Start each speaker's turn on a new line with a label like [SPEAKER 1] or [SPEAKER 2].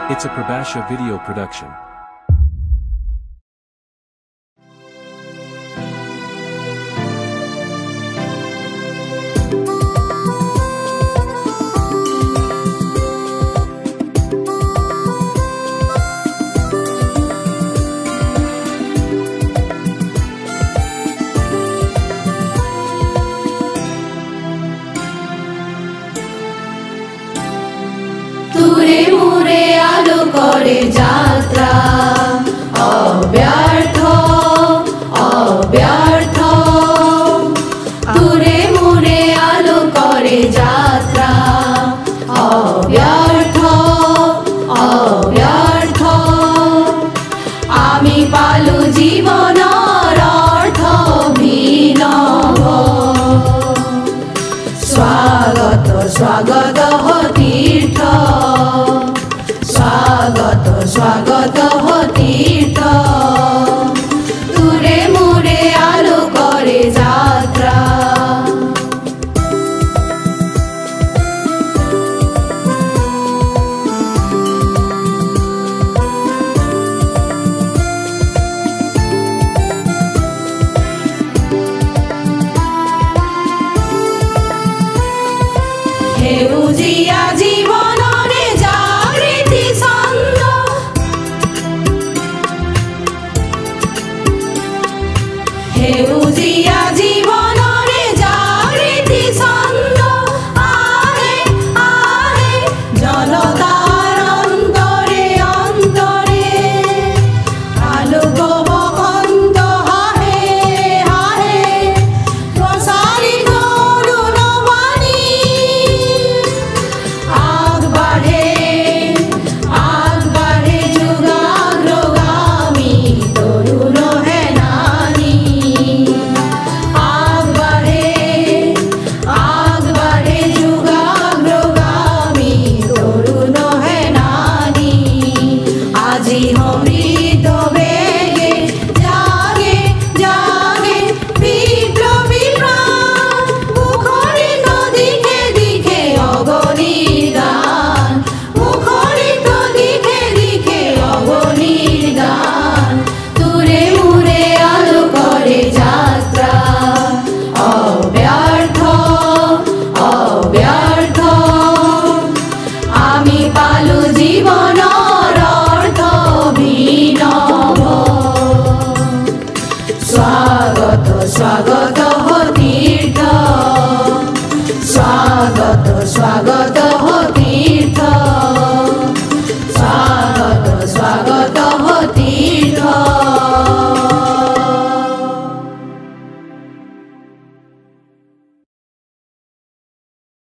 [SPEAKER 1] It's a Prabhasha video production.
[SPEAKER 2] তুরে মুরে আলো করে যাত্রা অব্যর্থ অব্যর্থ তুরে মুরে আলো করে যাত্রা অব্যর্থ অব্যর্থ আমি পালু জীবনের অর্থ ভিনব স্বাগত স্বাগত তীর্থ স্বাগত স্বাগত তীর্থ তুরে মুরে আলো করে যাত্রা হেউজিয়া জীবন